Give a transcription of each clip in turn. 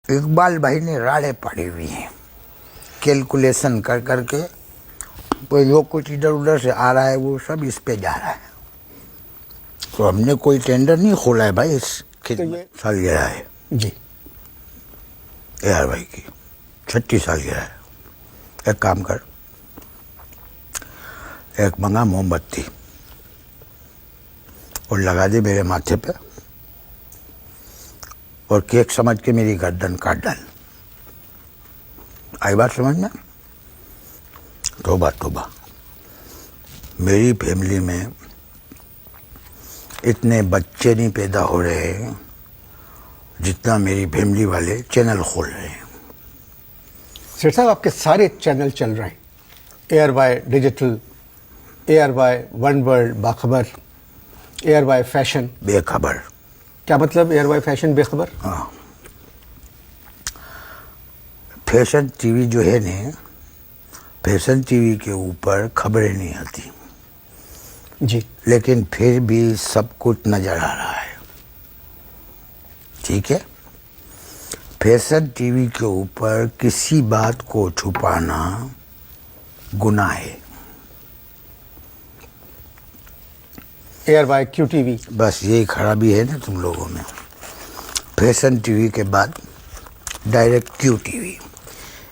इकबाल भाई ने राड़े पड़ी हुई हैं कैलकुलेशन कर करके, कोई लोग कुछ इधर उधर से आ रहा है वो सब इस पे जा रहा है। तो हमने कोई टेंडर नहीं खोला है भाई, इस सालगिरह है जी AR भाई की 36 सालगिरह है। एक काम कर, एक मंगा मोमबत्ती और लगा दे मेरे माथे पे, और केक समझ के मेरी गर्दन काट डाल। आई बात समझ में? तौबा तौबा, मेरी फैमिली में इतने बच्चे नहीं पैदा हो रहे हैं जितना मेरी फैमिली वाले चैनल खोल रहे हैं। सेठ साहब, आपके सारे चैनल चल रहे हैं, ARY digital, ARY one world बाखबर, ARY फैशन बेखबर। क्या मतलब ARY फैशन बेखबर? हाँ, फैशन टीवी जो है ना, फैशन टीवी के ऊपर खबरें नहीं आती जी, लेकिन फिर भी सब कुछ नजर आ रहा है। ठीक है, फैशन टीवी के ऊपर किसी बात को छुपाना गुनाह है। ARY QTV, बस यही खराबी है ना तुम लोगों में। फैशन टीवी के बाद डायरेक्ट QTV,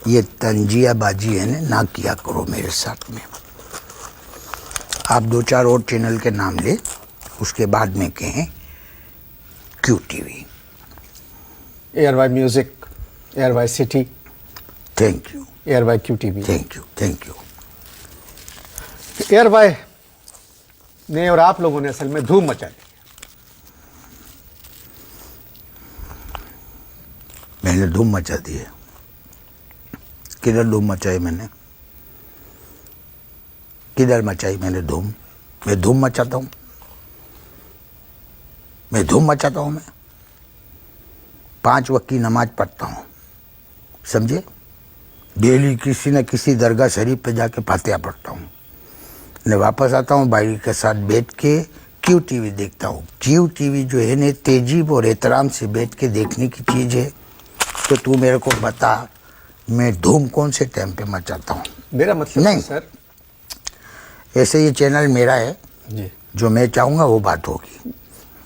ये तंजियाबाजी है ना किया करो मेरे साथ में। आप 2-4 और चैनल के नाम ले, उसके बाद में कहें QTV। ARY music, ARY city, thank you, ARY QTV। Thank you, thank you. ARY ने और आप लोगों ने असल में धूम मचा दी। मैंने धूम मचा दी है? किधर धूम मचाई मैंने? किधर मचाई मैंने धूम? मैं धूम मचाता हूँ? मैं धूम मचाता हूँ? मैं 5 वक्त की नमाज पढ़ता हूँ, समझे? डेली किसी न किसी दरगाह शरीफ पे जाके फातिहा पढ़ता हूँ, ने वापस आता हूँ, भाई के साथ बैठ के QTV देखता हूँ। QTV जो है ना, तेजीब और एहतराम से बैठ के देखने की चीज़ है। तो तू मेरे को बता, मैं धूम कौन से टाइम पे मचाता हूँ? मेरा मतलब नहीं सर, ऐसे ये चैनल मेरा है जी, जो मैं चाहूँगा वो बात होगी।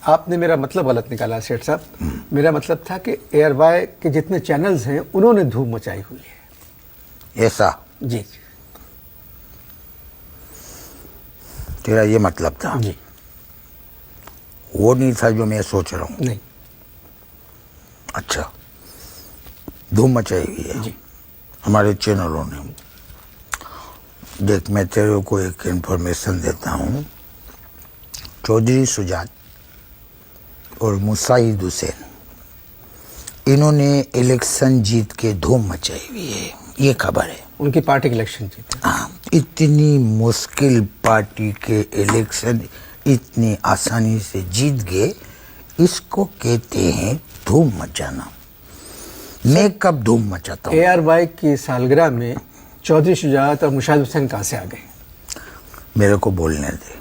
आपने मेरा मतलब गलत निकाला सेठ साहब। मेरा मतलब था कि ARY के जितने चैनल्स हैं उन्होंने धूम मचाई हुई है। ऐसा जी तेरा ये मतलब था? जी, वो नहीं था जो मैं सोच रहा हूँ। नहीं अच्छा, धूम मचाई हुई है जी, हमारे चैनलों ने। देख, मैं तेरे को एक इन्फॉर्मेशन देता हूँ। चौधरी सुजात और मुसाहिद हुसैन, इन्होंने इलेक्शन जीत के धूम मचाई हुई है, ये खबर है। उनकी पार्टी के इलेक्शन जीते। हाँ, इतनी मुश्किल पार्टी के इलेक्शन इतनी आसानी से जीत गए, इसको कहते हैं धूम मचाना। मैं कब धूम मचाता हूँ? ARY की सालगिरह में चौधरी शुजात और मुशाहिद हुसैन कहाँ से आ गए? मेरे को बोलने दे,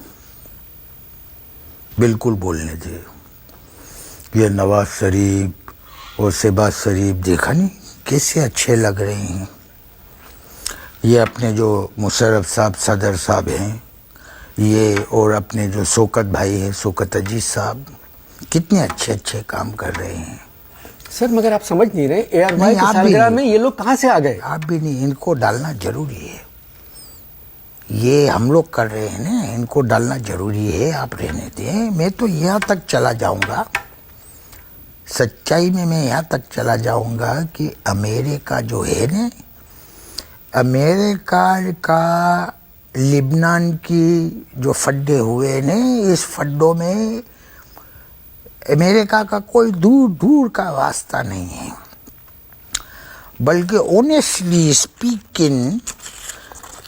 बिल्कुल बोलने दे। ये नवाज शरीफ और शहबाज शरीफ देखा नहीं कैसे अच्छे लग रहे हैं। ये अपने जो मुशर्रफ साहब सदर साहब हैं, ये और अपने जो शौकत भाई हैं, शौकत अजीज साहब, कितने अच्छे अच्छे काम कर रहे हैं। सर मगर आप समझ नहीं रहे, ARY नहीं, की आप भी सालगिरह नहीं। में ये लोग कहाँ से आ गए? आप भी नहीं, इनको डालना जरूरी है। ये हम लोग कर रहे हैं ना, इनको डालना जरूरी है। आप रहने दें। मैं तो यहाँ तक चला जाऊंगा, सच्चाई में मैं यहाँ तक चला जाऊंगा कि अमेरिका जो है ना, अमेरिका का लिबनान की जो फड्डे हुए ने, इस फड्डों में अमेरिका का कोई दूर दूर का वास्ता नहीं है। बल्कि ऑनेस्टली स्पीकिंग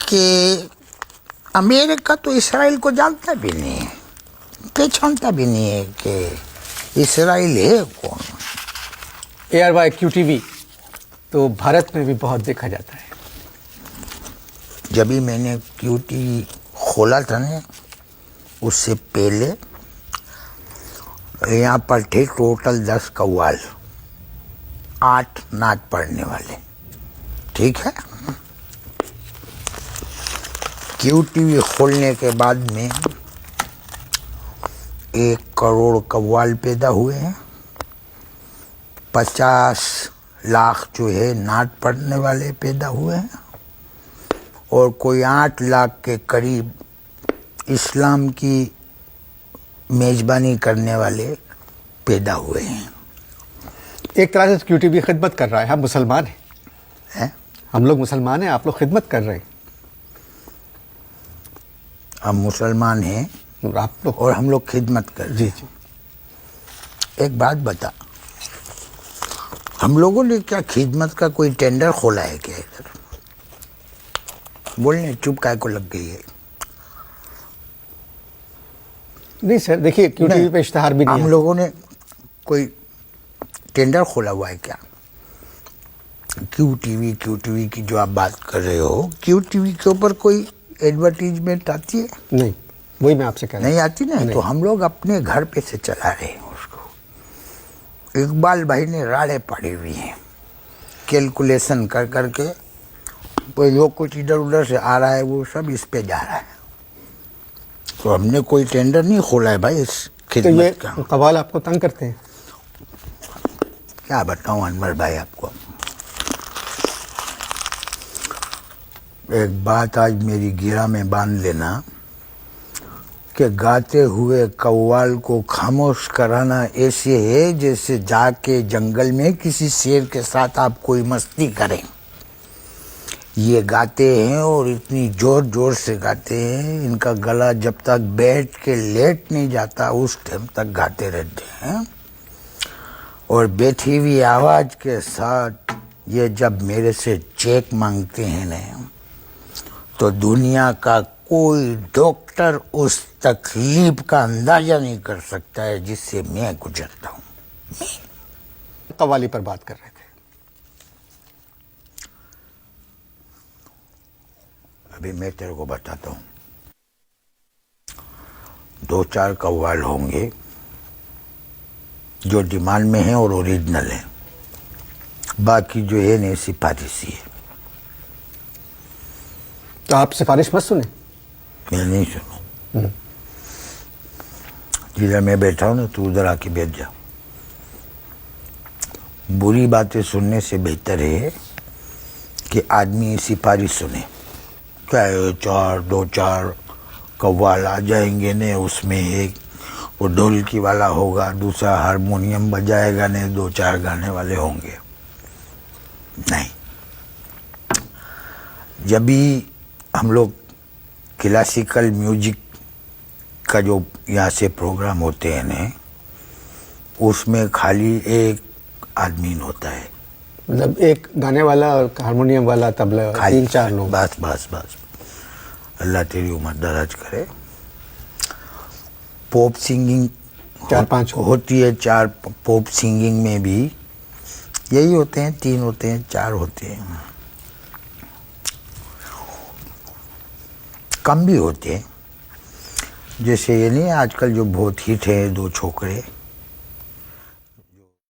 कि अमेरिका तो इसराइल को जानता भी नहीं है, पहचानता भी नहीं है कि इसराइल है कौन। ARY QTV तो भारत में भी बहुत देखा जाता है। जब भी मैंने QTV खोला था ना, उससे पहले यहाँ पर थे टोटल 10 कव्वाल, 8 नात पढ़ने वाले, ठीक है। क्यू टीवी खोलने के बाद में 1 करोड़ कव्वाल पैदा हुए हैं, 50 लाख जो है नात पढ़ने वाले पैदा हुए हैं, और कोई 8 लाख के करीब इस्लाम की मेजबानी करने वाले पैदा हुए हैं। एक तरह से QTV खिदमत कर रहा है। हम मुसलमान हैं, है? हम लोग मुसलमान हैं, आप लोग खिदमत कर रहे हैं। हम मुसलमान हैं और आप लोग, और हम लोग खिदमत कर रहे जी हैं। जी, एक बात बता, हम लोगों ने क्या खिदमत का कोई टेंडर खोला है क्या इधर? बोलने चुप काय को लग गई है? नहीं सर, देखिए QTV पे इश्तहार भी नहीं हम है। लोगों ने कोई टेंडर खोला हुआ है क्या? क्यू टीवी की जो आप बात कर रहे हो, क्यू टीवी के ऊपर कोई एडवर्टीजमेंट आती है? नहीं, वही मैं आपसे कह रहा हूं। नहीं आती ना, नहीं। तो हम लोग अपने घर पे से चला रहे हैं उसको। इकबाल भाई ने राड़े पड़ी हुई हैं, कैलकुलेशन कर करके, कोई लोग कुछ इधर उधर से आ रहा है, वो सब इस पे जा रहा है। तो हमने कोई टेंडर नहीं खोला है भाई इस तो ये खिदमत का। कव्वाल आपको तंग करते हैं? क्या बताऊं अनवर भाई आपको, एक बात आज मेरी गिरा में बांध लेना कि गाते हुए कव्वाल को खामोश कराना ऐसे है जैसे जाके जंगल में किसी शेर के साथ आप कोई मस्ती करें। ये गाते हैं और इतनी जोर जोर से गाते हैं, इनका गला जब तक बैठ के लेट नहीं जाता उस टाइम तक गाते रहते हैं। और बैठी हुई आवाज के साथ ये जब मेरे से चेक मांगते हैं ना, तो दुनिया का कोई डॉक्टर उस तकलीफ का अंदाजा नहीं कर सकता है जिससे मैं गुजरता हूं। कव्वाली पर बात कर रहे थे। अभी मैं तेरे को बताता हूं, 2-4 कव्वाल होंगे जो डिमांड में है और ओरिजिनल है, बाकी जो है नहीं सिफारिशी है। तो आप सिफारिश मत सुने। मैं नहीं सुनू, जिधर मैं बैठा हूं ना तू उधर आके बैठ जा। बुरी बातें सुनने से बेहतर है कि आदमी सिफारिश सुने। क्या है, 2-4 कव्वाल आ जाएंगे ने, उसमें एक वो ढोलकी वाला होगा, दूसरा हारमोनियम बजाएगा ने, 2-4 गाने वाले होंगे। नहीं, जब भी हम लोग क्लासिकल म्यूजिक का जो यहाँ से प्रोग्राम होते हैं ना, उसमें खाली एक आदमी होता है, मतलब एक गाने वाला और हारमोनियम वाला, तबला, 3-4 लोग। बस बस बस, अल्लाह तेरी उम्र दराज करे। पॉप सिंगिंग 4-5 होती है, 4 पॉप सिंगिंग में भी यही होते हैं, 3 होते हैं, 4 होते हैं, कम भी होते हैं। जैसे ये नहीं आजकल जो बहुत हिट है, 2 छोकरे,